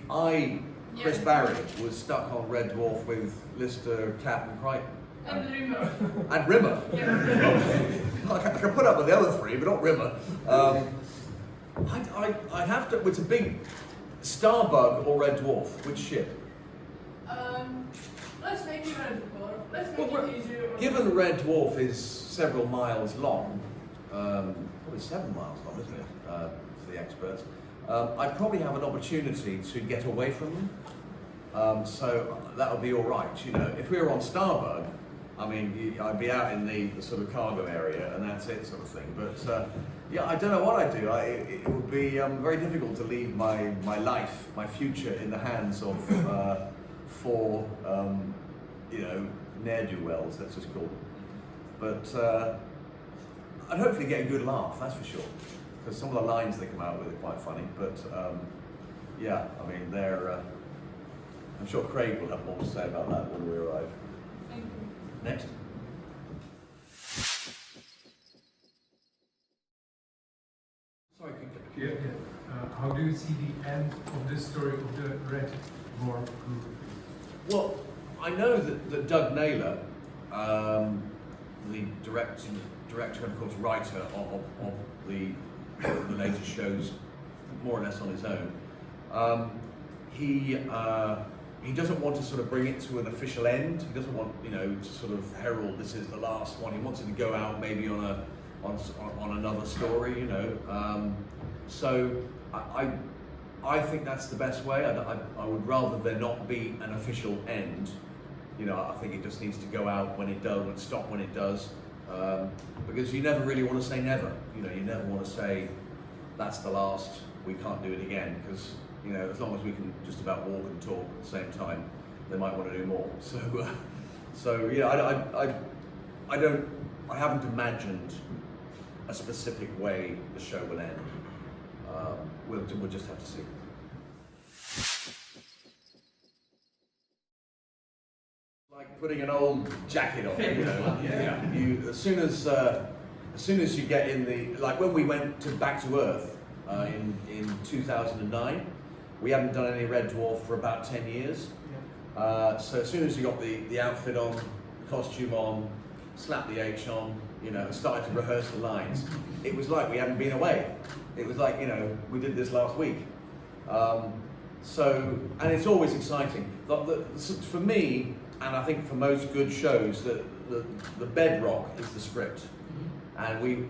Chris Barrie, was stuck on Red Dwarf with Lister, Cat and Crichton. And Rimmer. And Rimmer. Yeah. I can put up with the other three, but not Rimmer. I have to. It's a big Starbug or Red Dwarf. Which ship? Let's make it Red Dwarf. Let's make it easier. Given Red Dwarf is several miles long, probably 7 miles long, isn't it? For the experts, I'd probably have an opportunity to get away from them. So that would be all right. You know, if we were on Starbug, I mean, I'd be out in the sort of cargo area, and that's it, sort of thing. But yeah, I don't know what I'd do. It would be very difficult to leave my life, my future, in the hands of four, you know, ne'er-do-wells, let's just call them. But I'd hopefully get a good laugh, that's for sure. Because some of the lines they come out with are quite funny. But yeah, I mean, they're. I'm sure Craig will have more to say about that when we arrive. Thank you. Next. Sorry, Yeah. How do you see the end of this story of the Red Dwarf group? Well, I know that Doug Naylor, the director and of course writer of the latest shows, more or less on his own, he doesn't want to sort of bring it to an official end. He doesn't want, you know, to sort of herald this is the last one. He wants it to go out maybe on another story, you know. So I think that's the best way. I would rather there not be an official end. You know, I think it just needs to go out when it does and stop when it does. Because you never really want to say never. You know, you never want to say that's the last, we can't do it again. Because, you know, as long as we can just about walk and talk at the same time, they might want to do more. So you know, I haven't imagined a specific way the show will end. We'll just have to see. Like putting an old jacket on, you know. Yeah. You, as soon as you get in the, like when we went back to Earth in 2009, we hadn't done any Red Dwarf for about 10 years. So as soon as you got the outfit on, the costume on, slapped the H on, you know, and started to rehearse the lines, it was like we hadn't been away. It was like, you know, we did this last week. So, and it's always exciting. For me, and I think for most good shows, the bedrock is the script. And we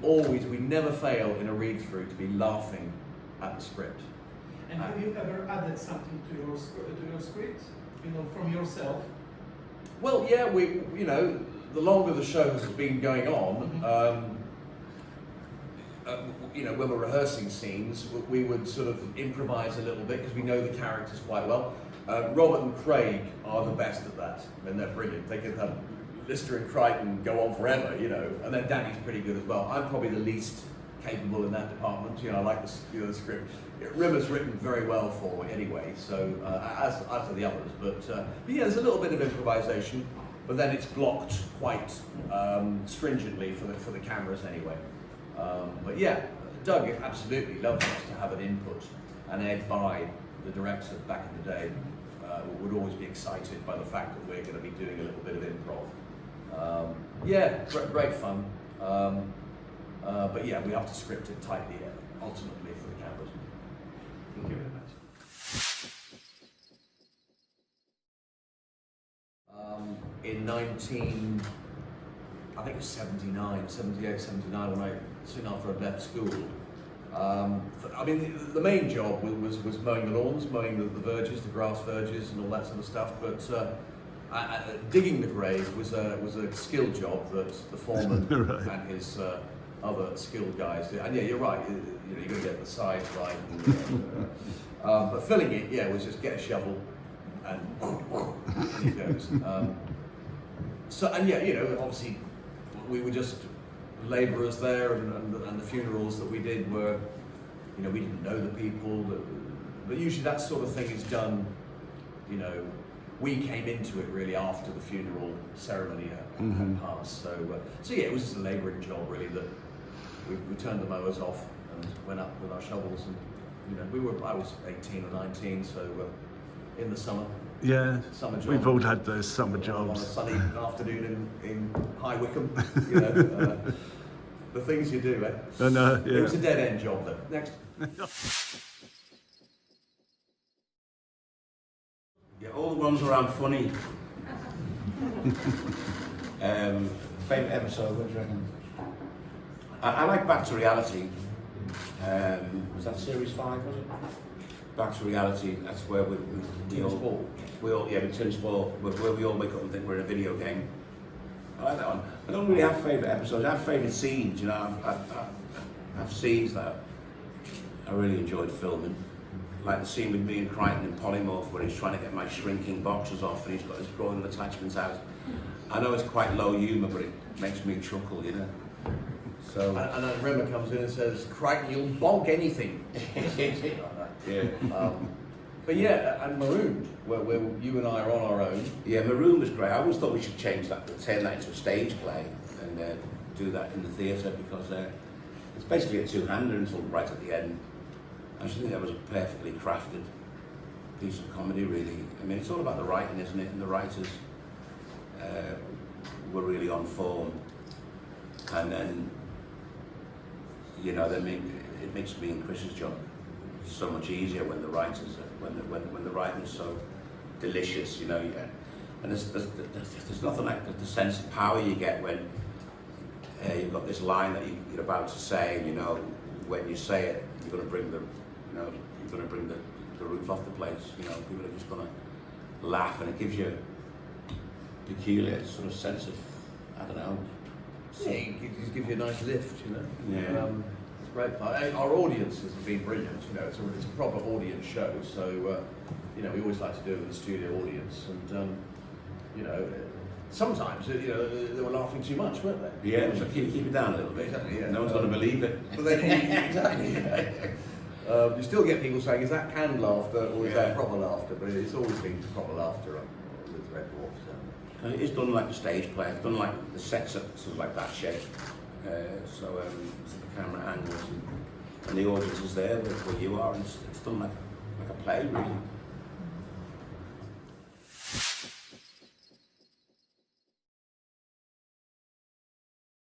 never fail in a read-through to be laughing at the script. And have you ever added something to your script, you know, from yourself? Well, yeah, you know, the longer the show has been going on, you know, when we're rehearsing scenes, we would sort of improvise a little bit because we know the characters quite well. Robert and Craig are the best at that, and they're brilliant. They can have Lister and Crichton go on forever, you know, and then Danny's pretty good as well. I'm probably the least capable in that department. You know, I like the script. Rimmer's written very well for me anyway, so as are the others. But yeah, there's a little bit of improvisation, but then it's blocked quite stringently for the cameras anyway. But yeah, Doug absolutely loves us to have an input, and Ed By, the director back in the day, would always be excited by the fact that we're going to be doing a little bit of improv. Yeah, great fun. But yeah, we have to script it tightly, ultimately, for the cameras. Thank you very much. In I think it was 78, 79, soon after I left school. I mean, the main job was mowing the lawns, mowing the verges, the grass verges, and all that sort of stuff. But digging the grave was a skill job that the foreman Right. and his other skilled guys did. And yeah, you're right. You know, you got to get the sides right. But filling it, yeah, was just get a shovel and in it goes. So and yeah, you know, obviously we were just labourers there, and the funerals that we did were, you know, we didn't know the people, but usually that sort of thing is done, you know, we came into it really after the funeral ceremony had passed. So yeah, it was just a labouring job really, that we turned the mowers off and went up with our shovels and You know, I was 18 or 19, so in the summer. Yeah, Summer job. we've all had those summer On a jobs. sunny afternoon in High Wycombe, you know, the things you do, eh? I know, It was a yeah. dead end job though. Next. Yeah, all the ones around funny. Favourite episode, what do you reckon? I like Back to Reality. Was that series 5, was it? Back to Reality, that's where we all, yeah, with Tim Sport, where we all wake up and think we're in a video game. I like that one. I don't really have favourite episodes, I have favourite scenes, you know, I have scenes that I really enjoyed filming. Like the scene with me and Crichton in Polymorph where he's trying to get my shrinking boxers off and he's got his growing attachments out. I know it's quite low humour, but it makes me chuckle, you know. So. And then Rimmer comes in and says, Crichton, you'll bonk anything. Yeah. But yeah, and Marooned, where you and I are on our own. Yeah, Maroon was great. I always thought we should change that, turn that into a stage play and do that in the theatre because it's basically a two-hander until right at the end. I just think that was a perfectly crafted piece of comedy, really. I mean, it's all about the writing, isn't it? And the writers were really on form. And then, you know, it makes me and Chris's job so much easier when the writers, when the writing is so delicious, you know. Yeah. And there's nothing like the sense of power you get when you've got this line that you're about to say, and you know, when you say it, you're going to bring the roof off the place. You know, people are just going to laugh, and it gives you a peculiar sort of sense of, I don't know. Yeah, it just gives you a nice lift, you know. Yeah. It's great fun. Our audiences have been brilliant, you know. It's a proper audience show, so you know, we always like to do it with a studio audience, and you know, sometimes you know they were laughing too much, weren't they? Yeah, so keep it down a little bit. Exactly, yeah. No one's going to believe it. But then, exactly. You still get people saying, "Is that canned laughter or is that proper laughter?" But it's always been proper laughter with Red Dwarf. So. And it is done like a stage play. It's done like the sets are sort of like that shape. So the camera angles and the audience is there where you are, and it's done like a play really.